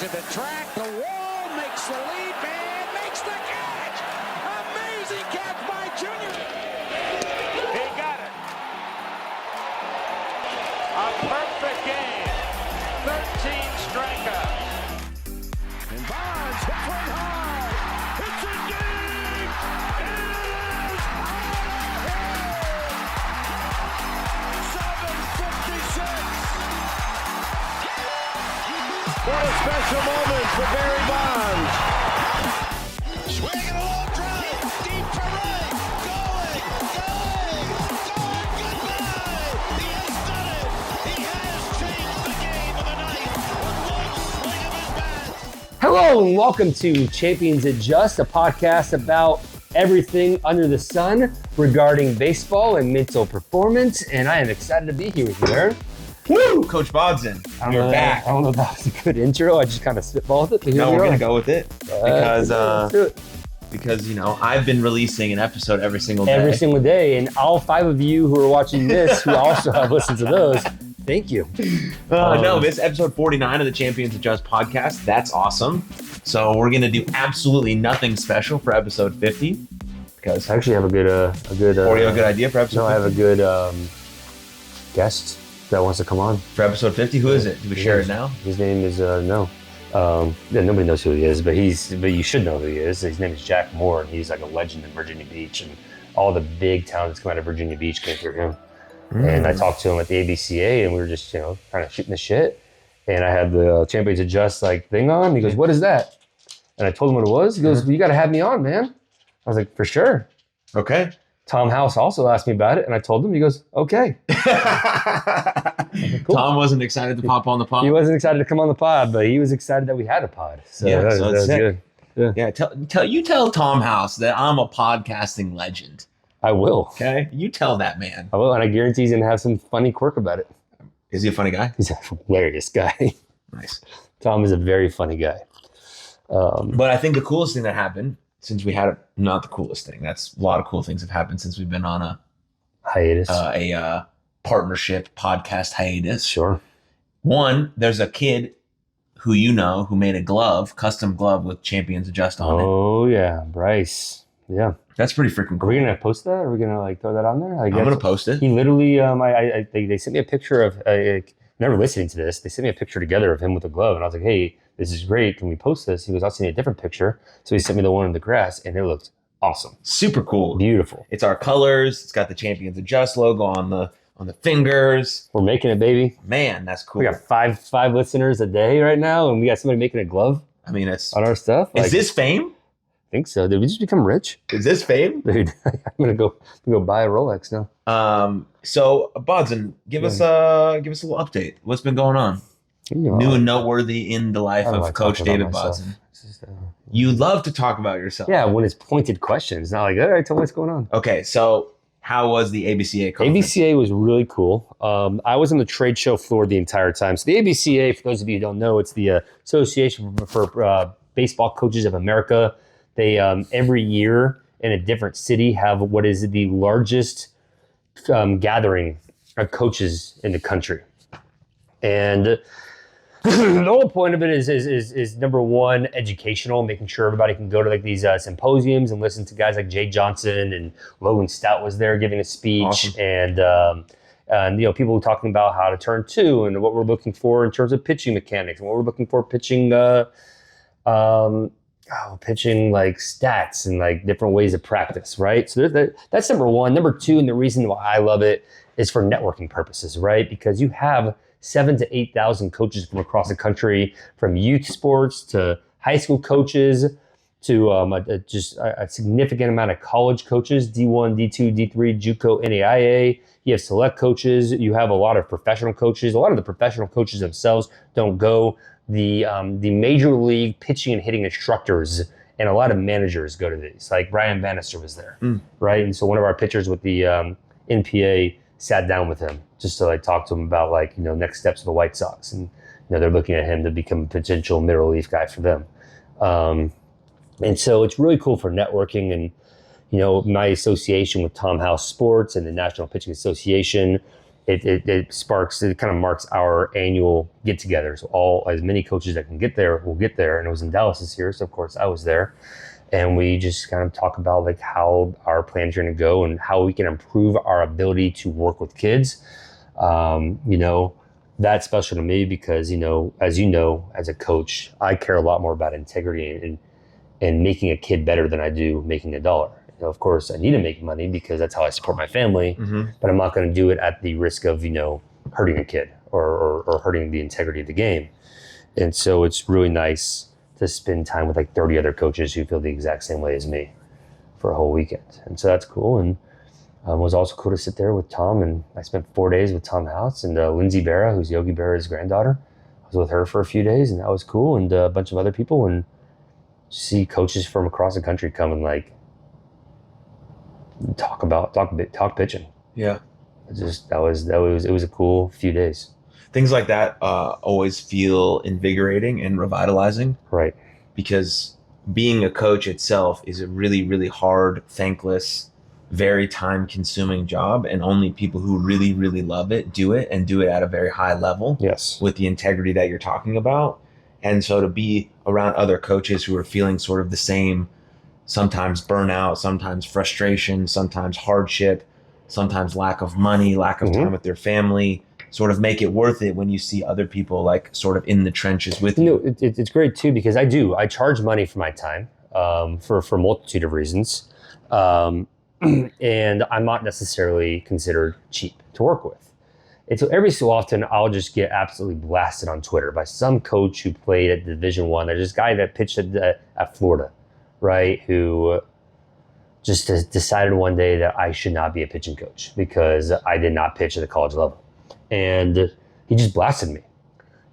to the track, the wall, makes the leap, and makes the catch! Amazing catch by Junior! He got it! A perfect game! 13 strikeouts. And Bonds hits one hard! It's a game! It is out of here! 7:56! What a special moment for Barry Bonds! Swinging a long drive, deep to right, going, goodbye! He has done it! He has changed the game of the night with one swing of his bat! Hello and welcome to Champions Adjust, a podcast about everything under the sun regarding baseball and mental performance, and I am excited to be here with you, Aaron. Woo! Coach Bodzin, you're back. I don't know if that was a good intro. I just kind of spitballed it. No, we're going to go with it because, let's do it. because, you know, I've been releasing an episode every single day. Every single day, and all 5 of you who are watching this, who also have listened to those, thank you. No, this is episode 49 of the Champions Adjust podcast. That's awesome. So we're going to do absolutely nothing special for episode 50 because I actually have a good or you have a good idea for episode 50? No, I have a good guest that wants to come on. For episode 50, who is it? Do we share it now? His name is, no. Yeah, nobody knows who he is, but you should know who he is. His name is Jack Moore, and he's like a legend in Virginia Beach, and all the big talents come out of Virginia Beach came through him. And I talked to him at the ABCA, and we were just, kind of shooting the shit. And I had the Champions Adjust thing on. He goes, "What is that?" And I told him what it was. He goes, "Well, you got to have me on, man." I was like, "For sure." Okay. Tom House also asked me about it, and I told him. He goes, "Okay." Cool. Tom wasn't excited to pop on the pod. He wasn't excited to come on the pod, but he was excited that we had a pod. So Yeah, that so was it's good. Yeah, tell Tom House that I'm a podcasting legend. I will. Okay, you tell that man. I will, and I guarantee he's going to have some funny quirk about it. Is he a funny guy? He's a hilarious guy. Nice. Tom is a very funny guy. But I think the coolest thing that happened since we had not the coolest thing. That's a lot of cool things have happened since we've been on a Hiatus. partnership podcast hiatus. Sure. One, there's a kid who who made a custom glove with Champions Adjust on it. Oh, yeah. Bryce. Yeah. That's pretty freaking Are cool. we going to post that? Are we going to throw that on there? I'm going to post it. He literally, they sent me a picture of, never listening to this, they sent me a picture together of him with a glove. And I was like, "Hey, this is great. Can we post this?" He goes, "I'll send you a different picture." So he sent me the one in the grass, and it looked awesome. Super cool. Beautiful. It's our colors. It's got the Champions Adjust logo on the fingers. We're making it, baby. Man, that's cool. We got five listeners a day right now, and we got somebody making a glove I mean, it's on our stuff. is this fame? I think so. Did we just become rich? Is this fame? Dude, I'm gonna go buy a Rolex now. So Bodzin, give us a little update. What's been going on? New and noteworthy in the life of Coach David Bodzin. You love to talk about yourself. Yeah, when it's pointed questions, not like, "All right, tell me what's going on." Okay, so how was the ABCA conference? ABCA was really cool. I was on the trade show floor the entire time. So the ABCA, for those of you who don't know, it's the Association for Baseball Coaches of America. They every year in a different city have what is the largest gathering of coaches in the country. And the whole point of it is number one, educational, making sure everybody can go to these symposiums and listen to guys like Jay Johnson, and Logan Stout was there giving a speech. Awesome. And people talking about how to turn two and what we're looking for in terms of pitching mechanics and what we're looking for pitching pitching stats and different ways of practice, right? So that's number one. Number two, and the reason why I love it is for networking purposes, right? Because you have 7,000 to 8,000 coaches from across the country, from youth sports to high school coaches to a significant amount of college coaches, D1, D2, D3, JUCO, NAIA. You have select coaches. You have a lot of professional coaches. A lot of the professional coaches themselves don't go. The major league pitching and hitting instructors and a lot of managers go to these. Like Brian Bannister was there, right? And so one of our pitchers with the NPA sat down with him just to talk to him about next steps of the White Sox, and they're looking at him to become a potential middle relief guy for them. And so it's really cool for networking, and my association with Tom House Sports and the National Pitching Association it sparks, it kind of marks our annual get-together. So as many coaches that can get there will get there. And it was in Dallas this year, so of course I was there. And we just kind of talk about like how our plans are going to go and how we can improve our ability to work with kids. That's special to me because, as as a coach, I care a lot more about integrity and making a kid better than I do making a dollar. Of course, I need to make money because that's how I support my family, but I'm not going to do it at the risk of, hurting a kid or hurting the integrity of the game. And so it's really nice to spend time with like 30 other coaches who feel the exact same way as me for a whole weekend. And so that's cool. And it was also cool to sit there with Tom, and I spent 4 days with Tom House and Lindsay Berra, who's Yogi Berra's granddaughter. I was with her for a few days, and that was cool, and a bunch of other people, and see coaches from across the country come and like talk pitching. Yeah. It was a cool few days. Things like that always feel invigorating and revitalizing. Right. Because being a coach itself is a really, really hard, thankless, very time-consuming job, and only people who really, really love it do it at a very high level. Yes. With the integrity that you're talking about. And so to be around other coaches who are feeling sort of the same, sometimes burnout, sometimes frustration, sometimes hardship, sometimes lack of money, lack of time with their family, sort of make it worth it when you see other people like sort of in the trenches with you. It's great too, because I charge money for my time for a multitude of reasons. And I'm not necessarily considered cheap to work with. And so every so often I'll just get absolutely blasted on Twitter by some coach who played at Division I. There's this guy that pitched at Florida, right, who just decided one day that I should not be a pitching coach because I did not pitch at the college level. And he just blasted me.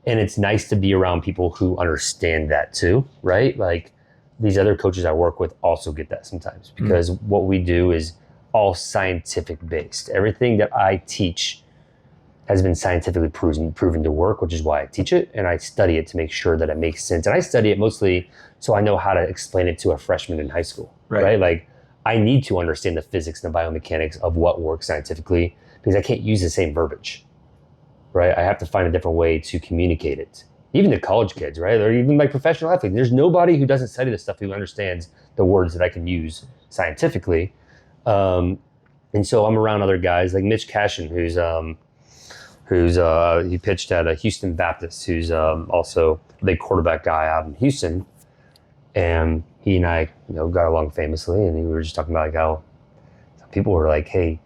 And it's nice to be around people who understand that too, right? Like these other coaches I work with also get that sometimes because what we do is all scientific based. Everything that I teach has been scientifically proven to work, which is why I teach it. And I study it to make sure that it makes sense. And I study it mostly so I know how to explain it to a freshman in high school, right? Like I need to understand the physics and the biomechanics of what works scientifically because I can't use the same verbiage, right? I have to find a different way to communicate it. Even the college kids, right? Or even like professional athletes. There's nobody who doesn't study this stuff who understands the words that I can use scientifically. And so I'm around other guys like Mitch Cashin, he pitched at Houston Baptist, who's also a big quarterback guy out in Houston. And he and I, got along famously, and we were just talking about like how some people were like, hey,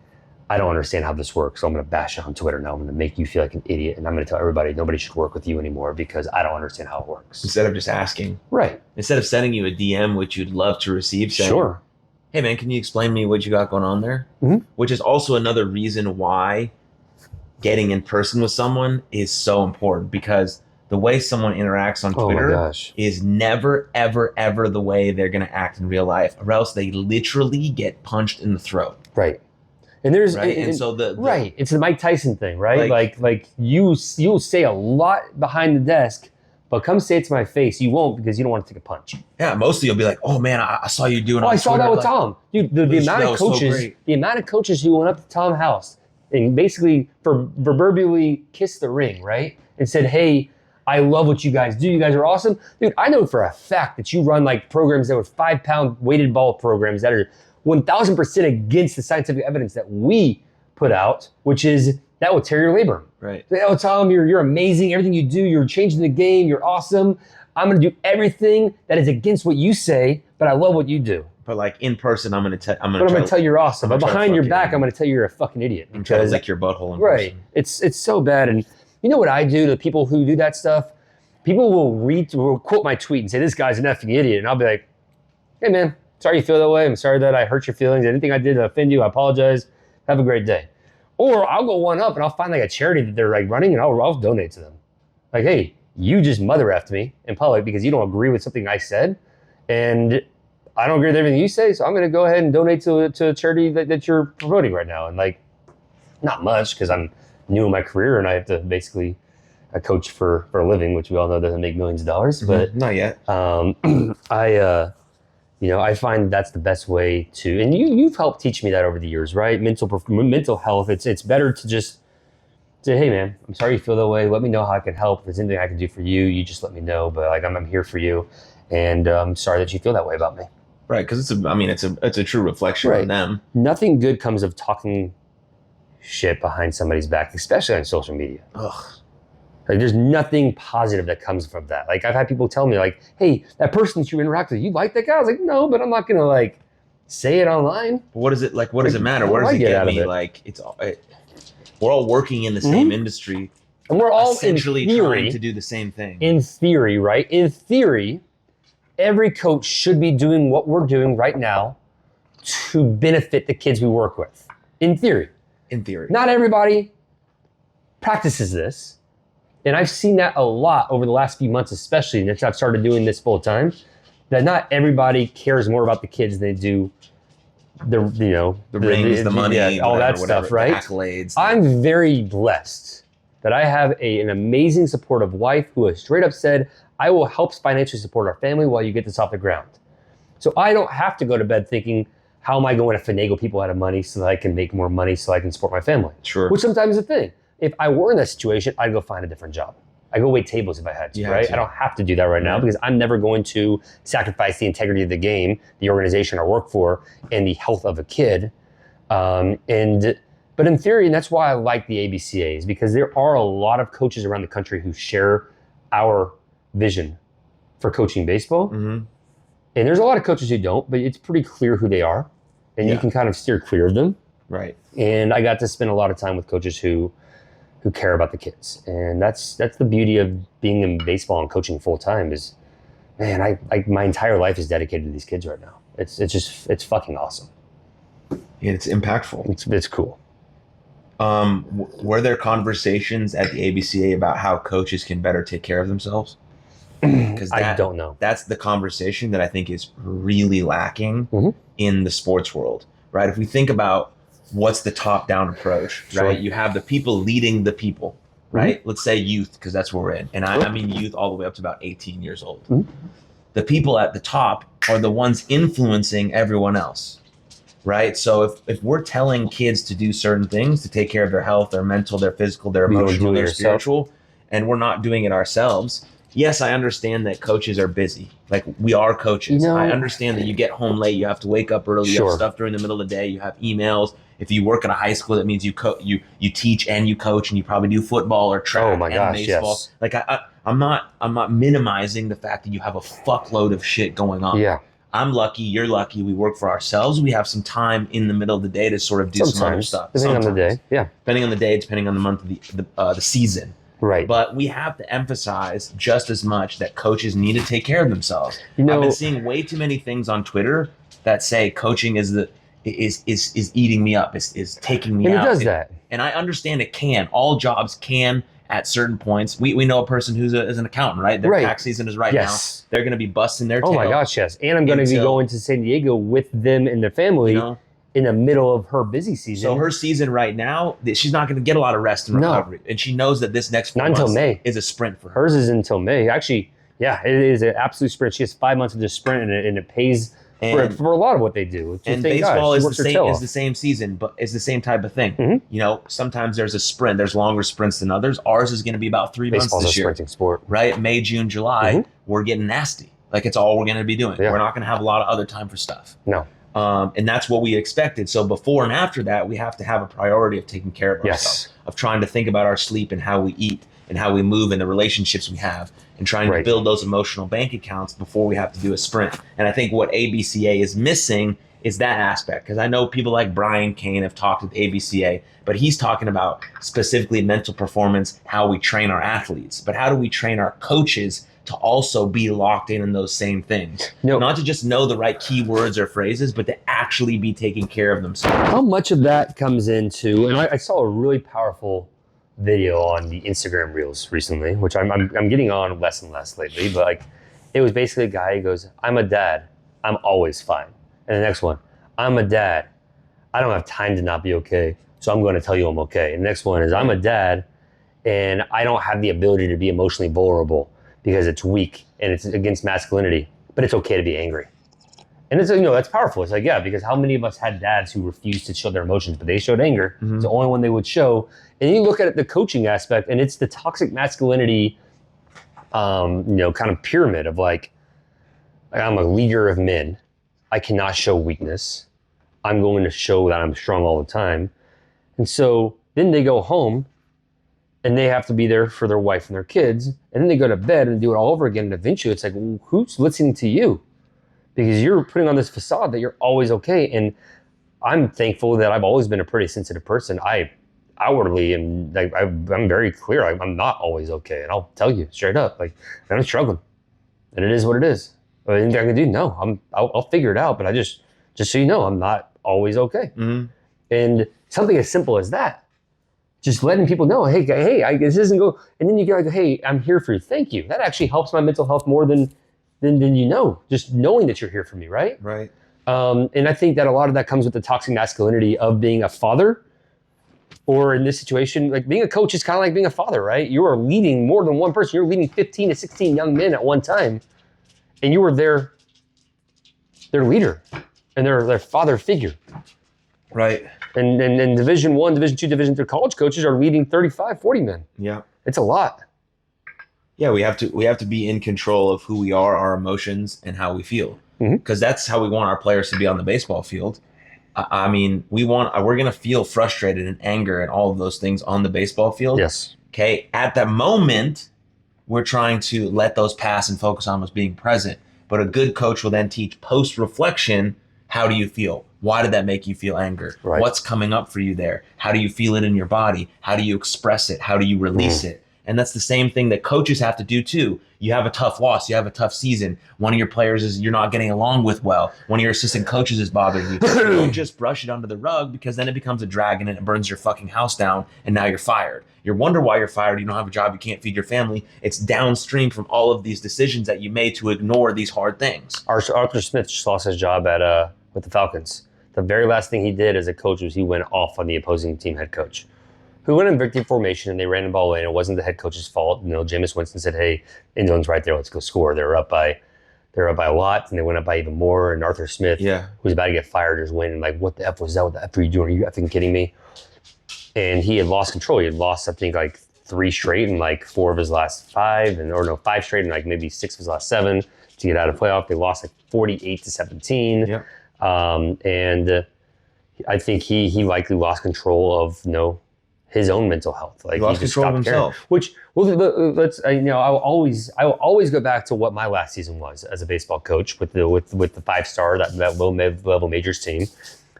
I don't understand how this works, so I'm going to bash it on Twitter now. I'm going to make you feel like an idiot, and I'm going to tell everybody nobody should work with you anymore because I don't understand how it works. Instead of just asking. Right. Instead of sending you a DM, which you'd love to receive, saying, sure. Hey, man, can you explain to me what you got going on there? Which is also another reason why getting in person with someone is so important, because the way someone interacts on Twitter is never, ever, ever the way they're going to act in real life, or else they literally get punched in the throat. Right. And there's right. It's the Mike Tyson thing, right? Like you'll say a lot behind the desk, but come say it to my face, you won't because you don't want to take a punch. Yeah, mostly you'll be like, "Oh man, I saw you doing." Oh, I saw that with Tom. Dude, the amount of coaches who went up to Tom House and basically proverbially kissed the ring, right? And said, "Hey, I love what you guys do. You guys are awesome." Dude, I know for a fact that you run like programs that were 5-pound weighted ball programs that are 1,000% against the scientific evidence that we put out, which is that will tear your labrum. Right. Oh, Tom, you're amazing. Everything you do, you're changing the game. You're awesome. I'm going to do everything that is against what you say, but I love what you do. But like in person, I'm going to tell you you're awesome. But behind your back, I'm going to tell you you're a fucking idiot. I'm trying to lick your butthole in right. person. It's so bad. And you know what I do to people who do that stuff? People will quote my tweet and say, this guy's an effing idiot. And I'll be like, hey man, sorry you feel that way. I'm sorry that I hurt your feelings. Anything I did to offend you, I apologize. Have a great day. Or I'll go one up and I'll find like a charity that they're like running and I'll donate to them. Like, hey, you just mother effed me in public because you don't agree with something I said. And I don't agree with everything you say. So I'm going to go ahead and donate to a charity that you're promoting right now. And like, not much because I'm new in my career and I have to basically coach for a living, which we all know doesn't make millions of dollars. But not yet. I find that's the best way to, and you've helped teach me that over the years, right? Mental health. It's better to just Say, hey man, I'm sorry you feel that way. Let me know how I can help. If there's anything I can do for you, you just let me know. But like I'm here for you, and I'm sorry that you feel that way about me. Right, because it's a true reflection on them. Nothing good comes of talking shit behind somebody's back, especially on social media. Ugh. Like there's nothing positive that comes from that. Like I've had people tell me like, hey, that person that you interact with, you like that guy? I was like, no, but I'm not gonna like say it online. But what is it like? What does it matter? Where does it get me? Like we're all working in the same industry, and we're all essentially in theory, trying to do the same thing. In theory, right? In theory, every coach should be doing what we're doing right now to benefit the kids we work with. In theory. In theory. Not everybody practices this. And I've seen that a lot over the last few months, especially since I've started doing this full time, that not everybody cares more about the kids than they do the rings, the money, all that stuff, right? Accolades. I'm very blessed that I have an amazing supportive wife who has straight up said, I will help financially support our family while you get this off the ground. So I don't have to go to bed thinking, how am I going to finagle people out of money so that I can make more money so I can support my family? Sure. Which sometimes is a thing. If I were in that situation, I'd go find a different job. I go wait tables if I had to, right? I don't have to do that right now because I'm never going to sacrifice the integrity of the game, the organization I work for, and the health of a kid. But in theory, and that's why I like the ABCA, is because there are a lot of coaches around the country who share our vision for coaching baseball. Mm-hmm. And there's a lot of coaches who don't, but it's pretty clear who they are. And you can kind of steer clear of them. Right. And I got to spend a lot of time with coaches who care about the kids. And that's the beauty of being in baseball and coaching full time is, man, I my entire life is dedicated to these kids right now. It's fucking awesome. Yeah, it's impactful. It's cool. Were there conversations at the ABCA about how coaches can better take care of themselves? Because I don't know. That's the conversation that I think is really lacking in the sports world, right? If we think about what's the top-down approach, right? You have the people leading the people, right? Let's say youth, because that's where we're in. And I mean youth all the way up to about 18 years old. The people at the top are the ones influencing everyone else, right? So if we're telling kids to do certain things, to take care of their health, their mental, their physical, their emotional, their spiritual, and we're not doing it ourselves, yes, I understand that coaches are busy. Like we are coaches. I understand that you get home late, you have to wake up early, you have stuff during the middle of the day, you have emails. If you work at a high school, that means you teach and you coach, and you probably do football or track and baseball. Yes. Like I'm not minimizing the fact that you have a fuckload of shit going on. Yeah. I'm lucky, you're lucky, we work for ourselves. We have some time in the middle of the day to sort of do some other stuff. Depending on the day, yeah. Depending on the day, depending on the month of the season. Right. But we have to emphasize just as much that coaches need to take care of themselves. I've been seeing way too many things on Twitter that say coaching is eating me up, is taking me out. And it does that. And I understand it can. All jobs can at certain points. We know a person who's an accountant, right? Their tax season is now. They're going to be busting their tail. Oh my gosh, yes. And I'm going to be going to San Diego with them and their family in the middle of her busy season. So her season right now, she's not going to get a lot of rest and recovery. And she knows that this next 4 months until May. Is a sprint for her. Hers is until May. Actually, yeah, it is an absolute sprint. She has 5 months of this sprint, and it pays for a lot of what they do. And baseball is the same season, but it's the same type of thing. Mm-hmm. Sometimes there's a sprint. There's longer sprints than others. Ours is going to be about 3 months this year. Sprinting sport. Right? May, June, July, we're getting nasty. Like it's all we're going to be doing. Yeah. We're not going to have a lot of other time for stuff. No. And that's what we expected. So before and after that, we have to have a priority of taking care of ourselves, of trying to think about our sleep and how we eat and how we move and the relationships we have, and trying to build those emotional bank accounts before we have to do a sprint. And I think what ABCA is missing is that aspect, because I know people like Brian Kane have talked with ABCA, but he's talking about specifically mental performance, how we train our athletes. But how do we train our coaches to also be locked in those same things? Not to just know the right keywords or phrases, but to actually be taking care of themselves. How much of that comes into, and I saw a really powerful video on the Instagram Reels recently, which I'm getting on less and less lately, but like it was basically a guy who goes, I'm a dad, I'm always fine. And the next one, I'm a dad, I don't have time to not be okay, so I'm going to tell you I'm okay. And the next one is, I'm a dad and I don't have the ability to be emotionally vulnerable because it's weak and it's against masculinity, but it's okay to be angry. And it's, that's powerful. It's like, yeah, because how many of us had dads who refused to show their emotions, but they showed anger. It's the only one they would show. And you look at the coaching aspect, and it's the toxic masculinity, kind of pyramid of like, I'm a leader of men. I cannot show weakness. I'm going to show that I'm strong all the time. And so then they go home and they have to be there for their wife and their kids. And then they go to bed and do it all over again. And eventually it's like, well, who's listening to you? Because you're putting on this facade that you're always okay. And I'm thankful that I've always been a pretty sensitive person. I outwardly am, like, I'm very clear. I'm not always okay. And I'll tell you straight up, like, I'm struggling. And it is what it is. Anything I can do? No, I'll figure it out. But I just so you know, I'm not always okay. Mm-hmm. And something as simple as that, just letting people know, hey, this isn't go. And then you go, hey, I'm here for you. Thank you. That actually helps my mental health more than just knowing that you're here for me, right? Right. And I think that a lot of that comes with the toxic masculinity of being a father, or in this situation, like being a coach is kind of like being a father, right? You are leading more than one person. You're leading 15 to 16 young men at one time. And you were their leader and their father figure. Right. And Division I, Division II, Division III college coaches are leading 35, 40 men. Yeah. It's a lot. Yeah, we have to be in control of who we are, our emotions, and how we feel. Because that's how we want our players to be on the baseball field. I mean, we're going to feel frustrated and anger and all of those things on the baseball field. Yes. Okay. At that moment, we're trying to let those pass and focus on what's being present. But a good coach will then teach post-reflection, how do you feel? Why did that make you feel anger? Right. What's coming up for you there? How do you feel it in your body? How do you express it? How do you release it? And that's the same thing that coaches have to do too. You have a tough loss. You have a tough season. One of your players is you're not getting along with well. One of your assistant coaches is bothering you. Don't just brush it under the rug, because then it becomes a dragon and it burns your fucking house down, and now you're fired. You wonder why you're fired. You don't have a job. You can't feed your family. It's downstream from all of these decisions that you made to ignore these hard things. Arthur Smith just lost his job with the Falcons. The very last thing he did as a coach was he went off on the opposing team head coach, who went in victory formation, and they ran the ball in. It wasn't the head coach's fault. Jameis Winston said, hey, England's right there. Let's go score. They were up by a lot, and they went up by even more. And Arthur Smith, who was about to get fired, just went and like, what the F was that? What the F are you doing? Are you effing kidding me? And he had lost control. He had lost, I think, like 3 straight and like 4 of his last 5, 5 straight and like maybe 6 of his last 7 to get out of playoff. They lost like 48-17. Yep. And I think he likely lost control of his own mental health. Like, he lost control of himself. Which, let's I will always go back to what my last season was as a baseball coach with the 5-star that low level majors team,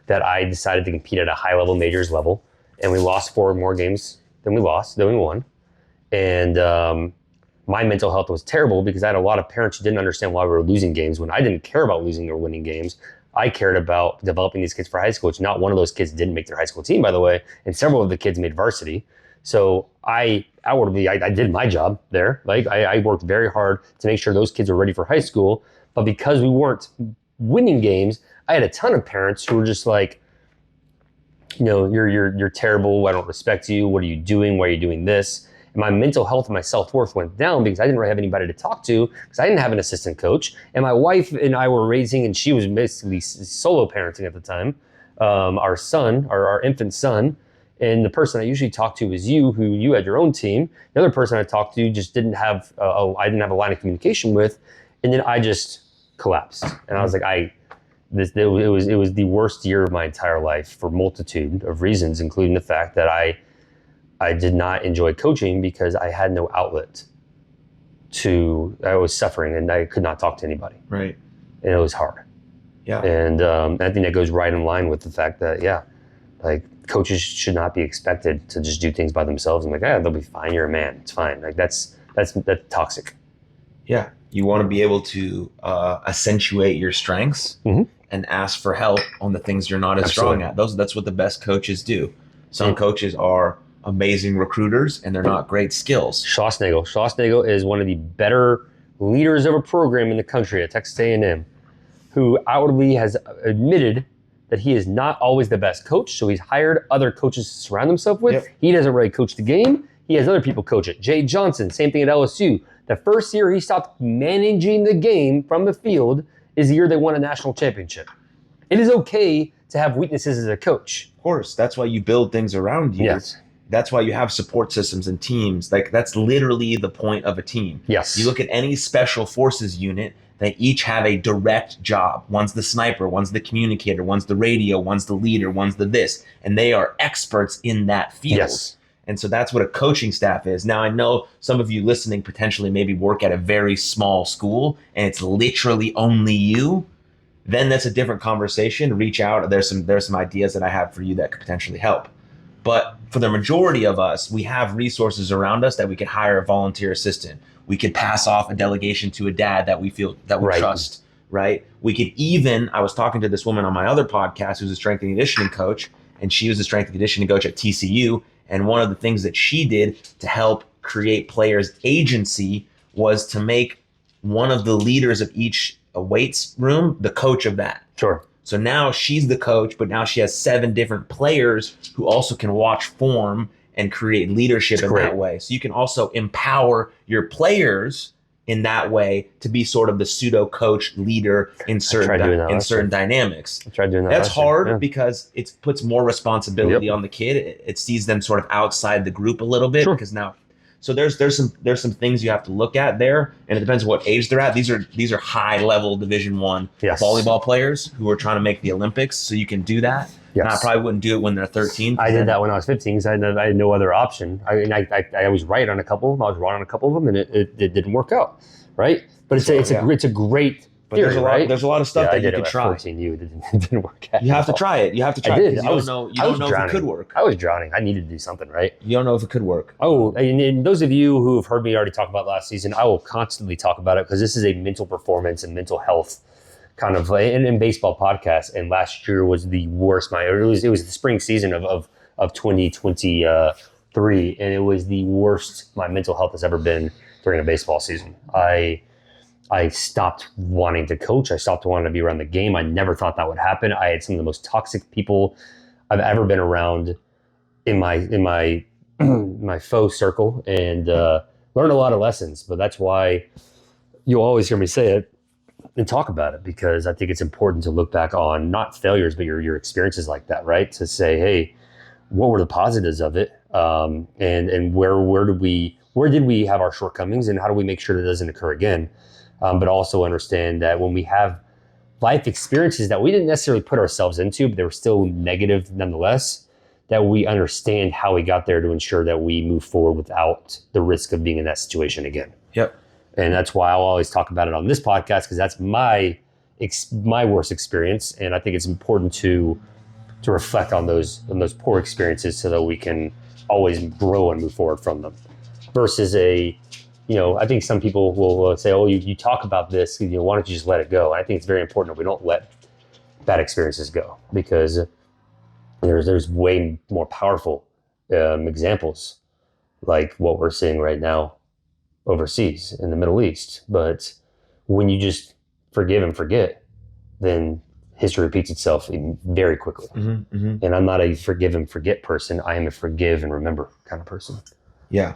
that I decided to compete at a high level majors level, and we lost 4 more games than we won, and my mental health was terrible because I had a lot of parents who didn't understand why we were losing games when I didn't care about losing or winning games. I cared about developing these kids for high school, which not one of those kids didn't make their high school team, by the way, and several of the kids made varsity. So I did my job there. Like, I worked very hard to make sure those kids were ready for high school. But because we weren't winning games, I had a ton of parents who were just like, you're terrible. I don't respect you. What are you doing? Why are you doing this? And my mental health and my self-worth went down because I didn't really have anybody to talk to, because I didn't have an assistant coach. And my wife and I were raising, and she was basically solo parenting at the time, our son, our infant son. And the person I usually talked to was you, who you had your own team. The other person I talked to just didn't have, I didn't have a line of communication with. And then I just collapsed. And I was like, it was the worst year of my entire life for multitude of reasons, including the fact that I did not enjoy coaching because I had no outlet I was suffering and I could not talk to anybody. Right. And it was hard. Yeah. And I think that goes right in line with the fact that, like, coaches should not be expected to just do things by themselves and like, they'll be fine. You're a man. It's fine. Like, that's toxic. Yeah. You want to be able to accentuate your strengths and ask for help on the things you're not as strong at. That's what the best coaches do. Some coaches are amazing recruiters and they're not great skills. Schlossnagle is one of the better leaders of a program in the country at Texas A&M, who outwardly has admitted that he is not always the best coach. So he's hired other coaches to surround himself with. Yep. He doesn't really coach the game. He has other people coach it. Jay Johnson, same thing at LSU. The first year he stopped managing the game from the field is the year they won a national championship. It is okay to have weaknesses as a coach. Of course. That's why you build things around you. Yes. that's why you have support systems and teams. Like that's literally the point of a team. Yes. You look at any special forces unit, they each have a direct job. One's the sniper, one's the communicator, one's the radio, one's the leader, one's the this, and they are experts in that field. Yes. And so that's what a coaching staff is. Now, I know some of you listening potentially maybe work at a very small school and it's literally only you. Then that's a different conversation. Reach out. There's some ideas that I have for you that could potentially help. But for the majority of us, we have resources around us that we could hire a volunteer assistant. We could pass off a delegation to a dad that we feel that we trust, right? We could even, I was talking to this woman on my other podcast who's a strength and conditioning coach, and she was a strength and conditioning coach at TCU. And one of the things that she did to help create players' agency was to make one of the leaders of each weights room the coach of that. Sure. So now she's the coach, but now she has 7 different players who also can watch form and create leadership in that way. So you can also empower your players in that way to be sort of the pseudo coach leader in certain dynamics. I tried doing that. That's hard because it puts more responsibility on the kid. It sees them sort of outside the group a little bit because now. So there's some things you have to look at there, and it depends what age they're at. These are high level Division I volleyball players who are trying to make the Olympics. So you can do that. Yes. And I probably wouldn't do it when they're 13. I did that when I was 15 because I had no other option. I was right on a couple of them. I was wrong on a couple of them, and it didn't work out, right? But it's a great theory, there's a lot of stuff that you could try. 14, it didn't work out. You have to try it. You have to try it. You don't know if it could work. I was drowning. I needed to do something, right? You don't know if it could work. Oh, and those of you who have heard me already talk about last season, I will constantly talk about it because this is a mental performance and mental health kind of in baseball podcast. And last year was the worst. It was the spring season of 2023, and it was the worst my mental health has ever been during a baseball season. I stopped wanting to coach. I stopped wanting to be around the game. I never thought that would happen. I had some of the most toxic people I've ever been around in my my faux circle, and learned a lot of lessons. But that's why you'll always hear me say it and talk about it, because I think it's important to look back on not failures, but your experiences like that, right? To say, hey, what were the positives of it, and where did we have our shortcomings, and how do we make sure that doesn't occur again? But also understand that when we have life experiences that we didn't necessarily put ourselves into, but they were still negative nonetheless, that we understand how we got there to ensure that we move forward without the risk of being in that situation again. Yep. And that's why I'll always talk about it on this podcast, because that's my worst experience. And I think it's important to reflect on those poor experiences so that we can always grow and move forward from them. Versus I think some people will say, oh, you talk about this, why don't you just let it go? And I think it's very important that we don't let bad experiences go, because there's way more powerful examples like what we're seeing right now overseas in the Middle East. But when you just forgive and forget, then history repeats itself very quickly. Mm-hmm, mm-hmm. And I'm not a forgive and forget person. I am a forgive and remember kind of person. Yeah.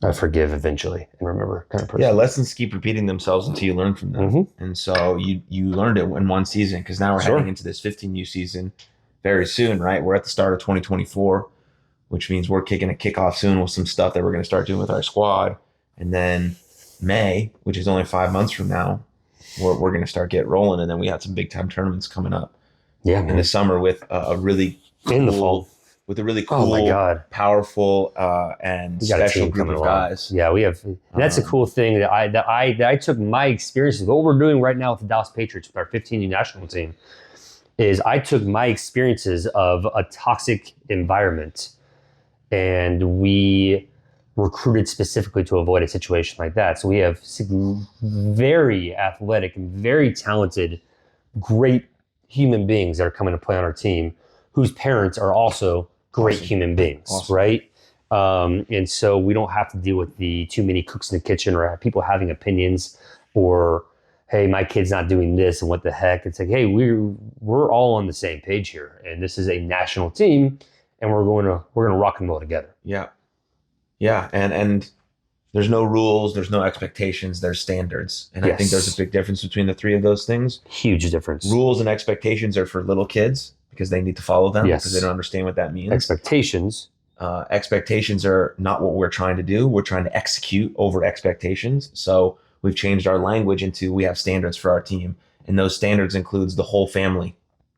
I forgive eventually and remember kind of person. Yeah, lessons keep repeating themselves until you learn from them. Mm-hmm. And so you learned it in one season, because now we're heading into this 15U season very soon, right? We're at the start of 2024, which means we're kicking a kickoff soon with some stuff that we're going to start doing with our squad. And then May, which is only 5 months from now, we're going to start get rolling. And then we have some big time tournaments coming up in the summer with a really cool, in the fall. With a really cool, powerful, and special group of guys. Yeah, we have. That's a cool thing that I took my experiences. What we're doing right now with the Dallas Patriots with our 15U national team is I took my experiences of a toxic environment, and we recruited specifically to avoid a situation like that. So we have very athletic and very talented, great human beings that are coming to play on our team, whose parents are also great human beings, right? And so we don't have to deal with the too many cooks in the kitchen or people having opinions, or, hey, my kid's not doing this and what the heck. It's like, hey, we're all on the same page here, and this is a national team, and we're going to rock and roll together. Yeah, yeah, and there's no rules, there's no expectations, there's standards, and I think there's a big difference between the three of those things. Huge difference. Rules and expectations are for little kids, because they need to follow them Yes. because they don't understand what that means. Expectations. Expectations are not what we're trying to do. We're trying to execute over expectations. So we've changed our language into we have standards for our team. And those standards includes the whole family,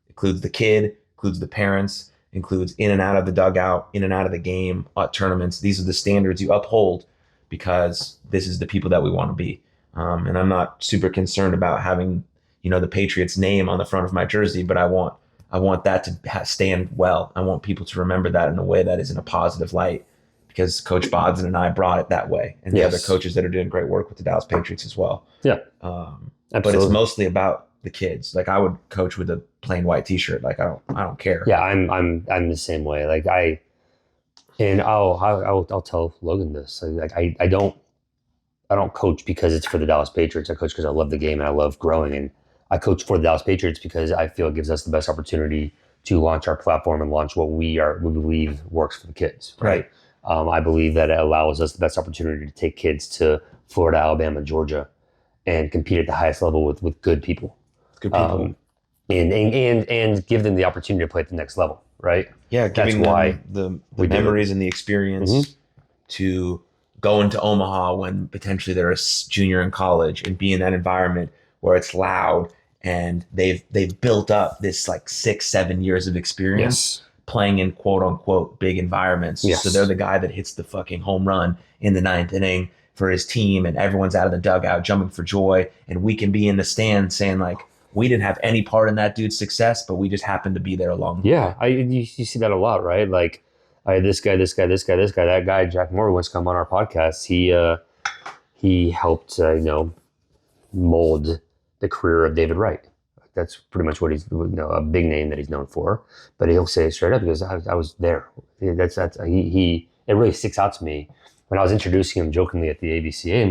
includes the kid, includes the parents, includes in and out of the dugout, in and out of the game, tournaments. These are the standards you uphold because this is the people that we want to be. And I'm not super concerned about having, the Patriots name on the front of my jersey, but I want that to stand well. I want people to remember that in a way that is in a positive light because Coach Bodzin and I brought it that way. And the other coaches that are doing great work with the Dallas Patriots as well. Yeah. But it's mostly about the kids. Like I would coach with a plain white t-shirt. Like I don't care. Yeah. I'm the same way. Like I'll tell Logan this. Like I don't coach because it's for the Dallas Patriots. I coach because I love the game and I love growing. And I coach for the Dallas Patriots because I feel it gives us the best opportunity to launch our platform and launch what we believe works for the kids. Right. I believe that it allows us the best opportunity to take kids to Florida, Alabama, Georgia, and compete at the highest level with good people. Good people. And give them the opportunity to play at the next level. Right. Yeah. Giving them the memories and the experience to go into Omaha when potentially they're a junior in college and be in that environment where it's loud and they've built up this like 6-7 years of experience playing in quote unquote big environments. So they're the guy that hits the fucking home run in the 9th inning for his team and everyone's out of the dugout jumping for joy. And we can be in the stand saying like, we didn't have any part in that dude's success, but we just happened to be there along the way. You see that a lot, right? Like I had this guy, that guy, Jack Moore, once come on our podcast. He helped, mold the career of David Wright. That's pretty much what he's, a big name that he's known for. But he'll say it straight up because I was there. It really sticks out to me when I was introducing him jokingly at the ABCA.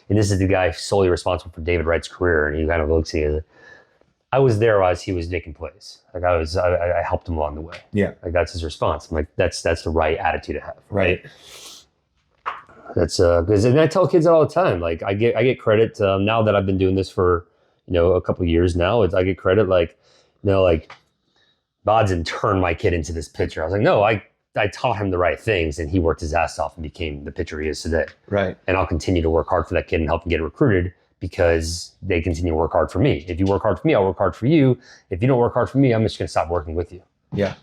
And this is the guy solely responsible for David Wright's career. And he kind of looks at me as I was there as he was making plays. Like I helped him along the way. Yeah. Like that's his response. I'm like, that's the right attitude to have. Right. That's because, and I tell kids that all the time. Like I get credit now that I've been doing this for a couple of years now. I get credit like Bodzin turned my kid into this pitcher. I was like, no, I taught him the right things, and he worked his ass off and became the pitcher he is today. Right. And I'll continue to work hard for that kid and help him get recruited because they continue to work hard for me. If you work hard for me, I'll work hard for you. If you don't work hard for me, I'm just going to stop working with you. Yeah.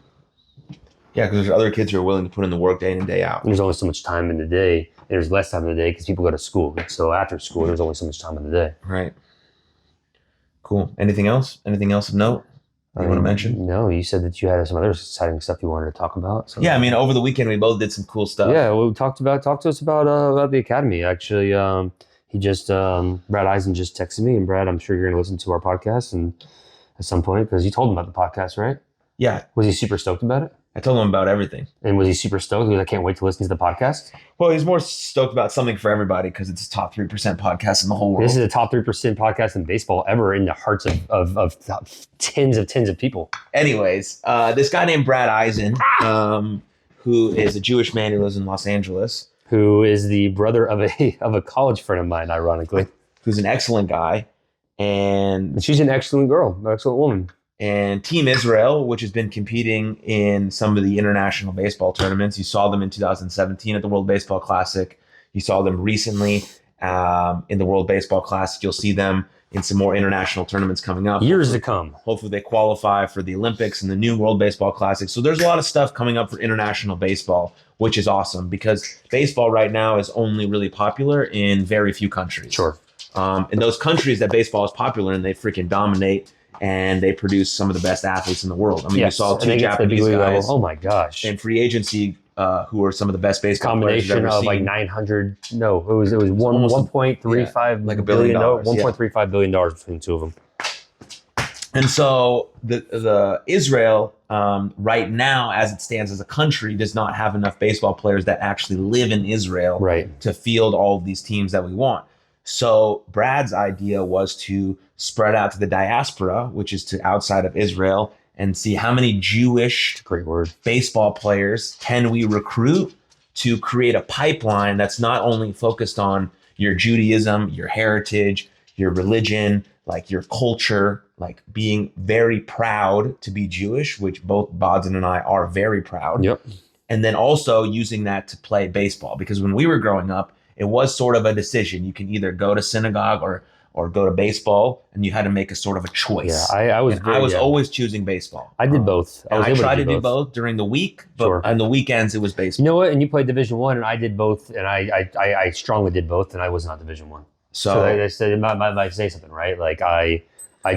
Yeah, because there's other kids who are willing to put in the work day in and day out. And there's only so much time in the day. And there's less time in the day because people go to school. So after school, there's only so much time in the day. Right. Cool. Anything else? Anything else of note you want to mention? No, you said that you had some other exciting stuff you wanted to talk about. So. Yeah, I mean, over the weekend, we both did some cool stuff. Yeah, we talk to us about the academy. Actually, Brad Eisen just texted me. And Brad, I'm sure you're going to listen to our podcast and at some point because you told him about the podcast, right? Yeah. Was he super stoked about it? I told him about everything. And was he super stoked? He was, I can't wait to listen to the podcast. Well, he's more stoked about something for everybody because it's a top 3% podcast in the whole world. This is a top 3% podcast in baseball ever in the hearts of tens of people. Anyways, this guy named Brad Eisen, who is a Jewish man who lives in Los Angeles. Who is the brother of a college friend of mine, ironically. Who's an excellent guy. And she's an excellent girl, an excellent woman. And Team Israel, which has been competing in some of the international baseball tournaments. You saw them in 2017 at the World Baseball Classic. You saw them recently in the World Baseball Classic. You'll see them in some more international tournaments coming up. Years to come. Hopefully they qualify for the Olympics and the new World Baseball Classic. So there's a lot of stuff coming up for international baseball, which is awesome because baseball right now is only really popular in very few countries. Sure. In those countries that baseball is popular in, they freaking dominate. And they produce some of the best athletes in the world. I mean, yes. You saw two Japanese guys. Oh my gosh! And free agency, who are some of the best baseball players you've ever combination of seen. like 900. No, it was 1.35 like $1 billion. $1.35 billion between the two of them. And so the Israel right now, as it stands as a country, does not have enough baseball players that actually live in Israel to field all of these teams that we want. So Brad's idea was to spread out to the diaspora, which is to outside of Israel, and see how many Jewish baseball players can we recruit to create a pipeline that's not only focused on your Judaism, your heritage, your religion, like your culture, like being very proud to be Jewish, which both Bodzin and I are very proud. Yep. And then also using that to play baseball, because when we were growing up, it was sort of a decision. You can either go to synagogue or go to baseball, and you had to make a sort of a choice. Yeah, I was always choosing baseball. I did both. I tried to do both during the week, but on the weekends it was baseball. You know what? And you played Division I, and I did both, and I strongly did both, and I was not Division I. So I said, I say something, right? Like I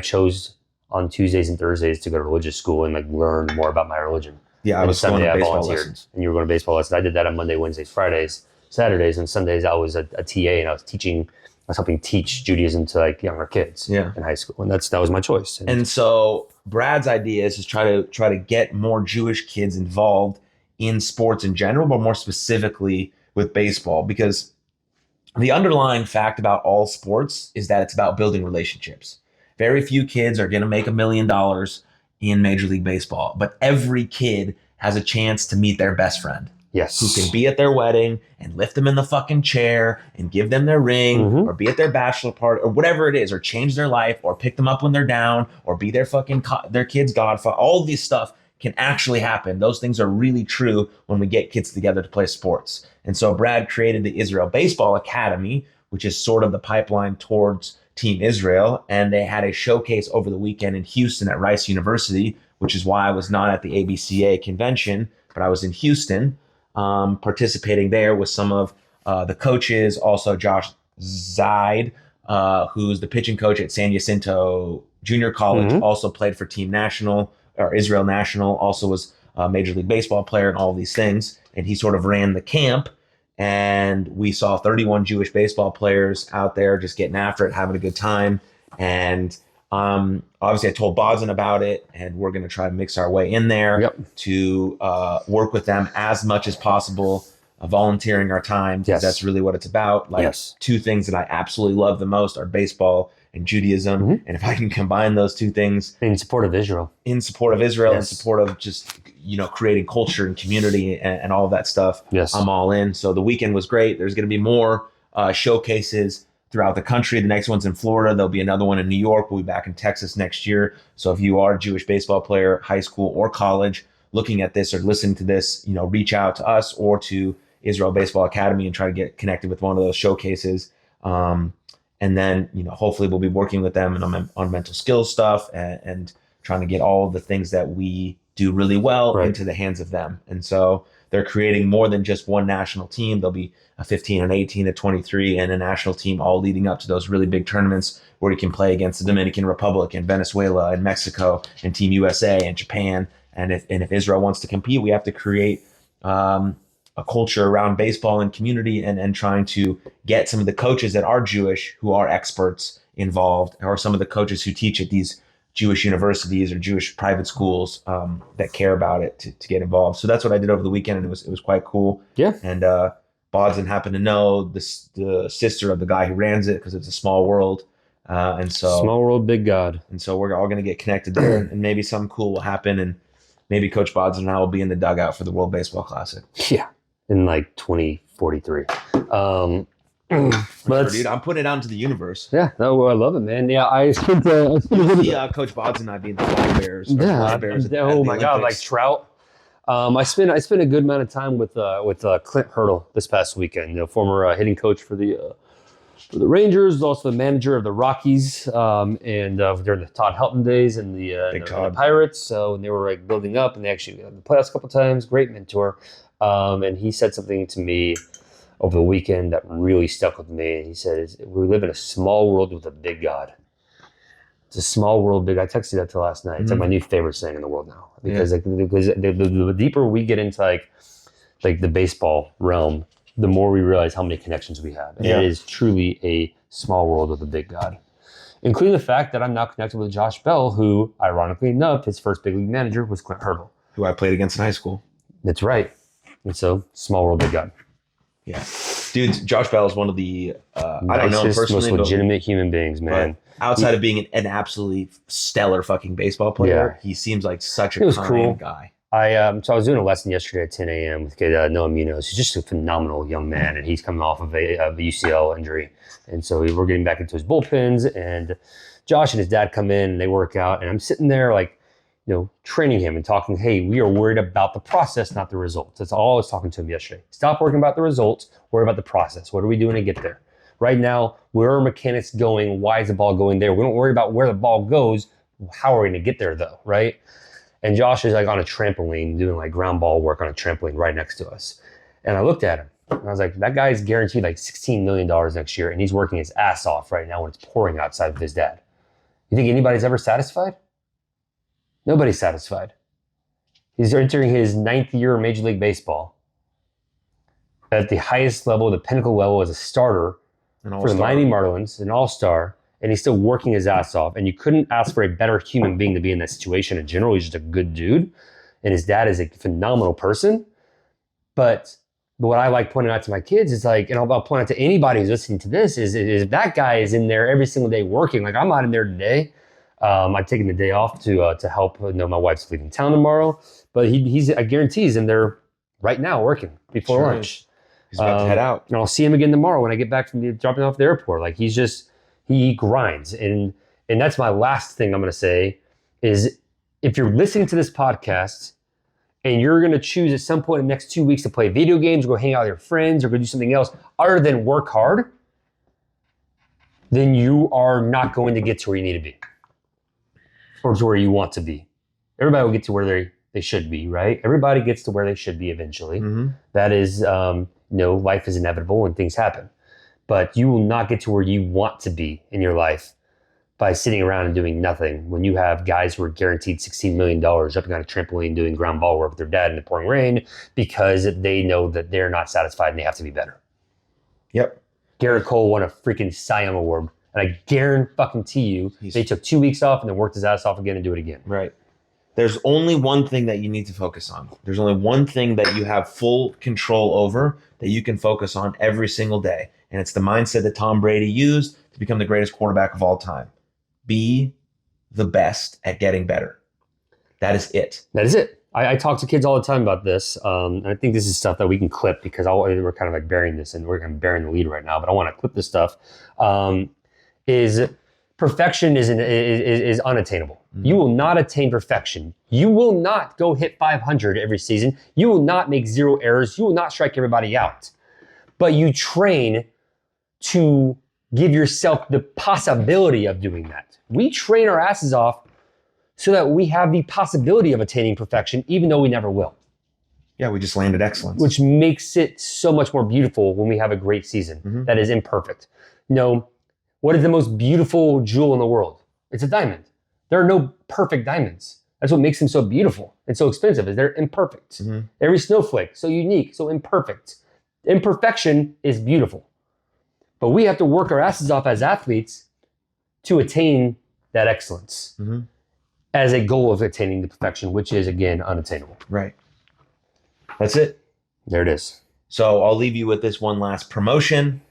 chose on Tuesdays and Thursdays to go to religious school and like learn more about my religion. Yeah, I was going to baseball lessons. And you were going to baseball lessons. I did that on Monday, Wednesdays, Fridays, Saturdays, and Sundays. I was a TA, and I was helping teach Judaism to like younger kids in high school, and that was my choice. And so Brad's idea is to try to get more Jewish kids involved in sports in general, but more specifically with baseball, because the underlying fact about all sports is that it's about building relationships. Very few kids are going to make $1 million in Major League Baseball, but every kid has a chance to meet their best friend. Yes. Who can be at their wedding and lift them in the fucking chair and give them their ring, or be at their bachelor party or whatever it is, or change their life, or pick them up when they're down, or be their fucking their kid's godfather. All of these stuff can actually happen. Those things are really true when we get kids together to play sports. And so Brad created the Israel Baseball Academy, which is sort of the pipeline towards Team Israel. And they had a showcase over the weekend in Houston at Rice University, which is why I was not at the ABCA convention, but I was in Houston, participating there with some of the coaches, also Josh Zaid, who's the pitching coach at San Jacinto Junior College, also played for Team National or Israel National, also was a Major League Baseball player and all of these things. And he sort of ran the camp, and we saw 31 Jewish baseball players out there just getting after it, having a good time. And obviously I told Bodzin about it, and we're going to try to mix our way in there to work with them as much as possible, volunteering our time, because that's really what it's about. Like two things that I absolutely love the most are baseball and Judaism. And if I can combine those two things in support of Israel, in support of just, creating culture and community and all of that stuff, I'm all in. So the weekend was great. There's going to be more showcases throughout the country. The next one's in Florida. There'll be another one in New York. We'll be back in Texas next year. So if you are a Jewish baseball player, high school or college, looking at this or listening to this, reach out to us or to Israel Baseball Academy and try to get connected with one of those showcases. And then, hopefully we'll be working with them on mental skills stuff and trying to get all of the things that we do really well into the hands of them. And so they're creating more than just one national team. There'll be a 15, an 18, a 23, and a national team, all leading up to those really big tournaments where you can play against the Dominican Republic and Venezuela and Mexico and Team USA and Japan. And if Israel wants to compete, we have to create a culture around baseball and community, and trying to get some of the coaches that are Jewish, who are experts, involved, or some of the coaches who teach at these Jewish universities or Jewish private schools that care about it to get involved. So that's what I did over the weekend, and it was quite cool. Yeah. And Bodzin happened to know the sister of the guy who runs it, because it's a small world. And so small world, big God. And so we're all going to get connected there, and maybe something cool will happen. And maybe Coach Bodzin and I will be in the dugout for the World Baseball Classic. Yeah. In like 2043. But dude, I'm putting it out into the universe. Yeah, no, I love it, man. Yeah, I spent Coach Bodzin and I being the flag bearers. Yeah, oh my God, like Trout. I spent a good amount of time with Clint Hurdle this past weekend. Former hitting coach for the Rangers, also the manager of the Rockies, and during the Todd Helton days and the Pirates. So they were like building up, and they actually got in the playoffs a couple times. Great mentor. And he said something to me over the weekend that really stuck with me. He said, "We live in a small world with a big God." It's a small world, big. I texted that to last night. It's like my new favorite saying in the world now, because the deeper we get into like the baseball realm, the more we realize how many connections we have. And it is truly a small world with a big God, including the fact that I'm now connected with Josh Bell, who, ironically enough, his first big league manager was Clint Hurdle, who I played against in high school. That's right. And so, small world, big God. Yeah. Dude, Josh Bell is one of the, I don't know him personally, most legitimate human beings, man. Outside of being an absolutely stellar fucking baseball player, he seems like such a kind guy. So I was doing a lesson yesterday at 10 a.m. with kid Noah Munoz. He's just a phenomenal young man, and he's coming off of a UCL injury. And so we're getting back into his bullpens, and Josh and his dad come in and they work out, and I'm sitting there like, training him and talking, hey, we are worried about the process, not the results. That's all I was talking to him yesterday. Stop worrying about the results, worry about the process. What are we doing to get there? Right now, where are mechanics going? Why is the ball going there? We don't worry about where the ball goes. How are we going to get there though, right? And Josh is like on a trampoline doing like ground ball work on a trampoline right next to us. And I looked at him and I was like, that guy's guaranteed like $16 million next year, and he's working his ass off right now when it's pouring outside with his dad. You think anybody's ever satisfied? Nobody's satisfied. He's entering his 9th year of Major League Baseball at the highest level, the pinnacle level as a starter for the Miami Marlins, an all-star, and he's still working his ass off. And you couldn't ask for a better human being to be in that situation in general. He's just a good dude, and his dad is a phenomenal person. But what I like pointing out to my kids is like, and I'll point out to anybody who's listening to this, is that guy is in there every single day working. Like, I'm not in there today. I've taken the day off to help. My wife's leaving town tomorrow, but I guarantee he's in there right now working before lunch. He's about to head out, and I'll see him again tomorrow when I get back from dropping off at the airport. Like, he grinds, and that's my last thing I'm going to say is, if you're listening to this podcast and you're going to choose at some point in the next 2 weeks to play video games or go hang out with your friends or go do something else other than work hard, then you are not going to get to where you need to be. Or to where you want to be. Everybody will get to where they should be, right? Everybody gets to where they should be eventually. Mm-hmm. That is, life is inevitable and things happen. But you will not get to where you want to be in your life by sitting around and doing nothing when you have guys who are guaranteed $16 million jumping on a trampoline doing ground ball work with their dad in the pouring rain because they know that they're not satisfied and they have to be better. Yep. Garrett Cole won a freaking Cy Young Award. And I guarantee you, they took 2 weeks off and then worked his ass off again and do it again. Right. There's only one thing that you need to focus on. There's only one thing that you have full control over that you can focus on every single day. And it's the mindset that Tom Brady used to become the greatest quarterback of all time. Be the best at getting better. That is it. That is it. I talk to kids all the time about this. And I think this is stuff that we can clip because we're kind of like burying this and we're kind of burying the lead right now. But I want to clip this stuff. Is perfection is unattainable. Mm-hmm. You will not attain perfection. You will not go hit 500 every season. You will not make 0 errors. You will not strike everybody out. But you train to give yourself the possibility of doing that. We train our asses off so that we have the possibility of attaining perfection, even though we never will. Yeah, we just landed excellence. Which makes it so much more beautiful when we have a great season that is imperfect. What is the most beautiful jewel in the world? It's a diamond. There are no perfect diamonds. That's what makes them so beautiful and so expensive, is they're imperfect. Mm-hmm. Every snowflake, so unique, so imperfect. Imperfection is beautiful. But we have to work our asses off as athletes to attain that excellence as a goal of attaining the perfection, which is, again, unattainable. Right. That's it. There it is. So I'll leave you with this one last promotion.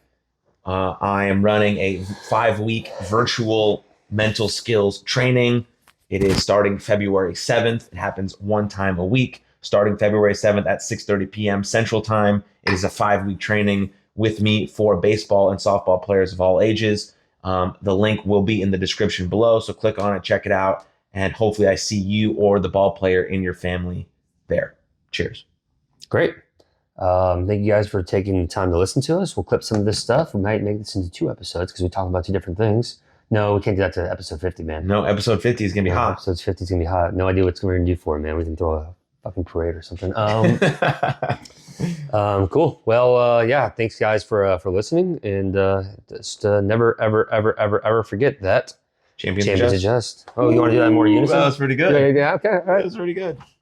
I am running a 5-week virtual mental skills training. It is starting February 7th. It happens one time a week, starting February 7th at 6:30 p.m. Central Time. It is a 5-week training with me for baseball and softball players of all ages. The link will be in the description below, so click on it, check it out, and hopefully I see you or the ball player in your family there. Cheers. Great. Thank you guys for taking the time to listen to us. We'll clip some of this stuff. We might make this into 2 episodes because we talk about 2 different things. No, we can't do that to episode 50, man. No, episode 50 is going to be hot. Episode 50 is going to be hot. No idea what we're going to do for it, man. We can throw a fucking parade or something. Cool. Well, yeah, thanks guys for listening. And just never, ever, ever, ever, ever forget that Champions adjust. Oh, you want to do that more unison? That was pretty good. Yeah, okay. All right. That was pretty good.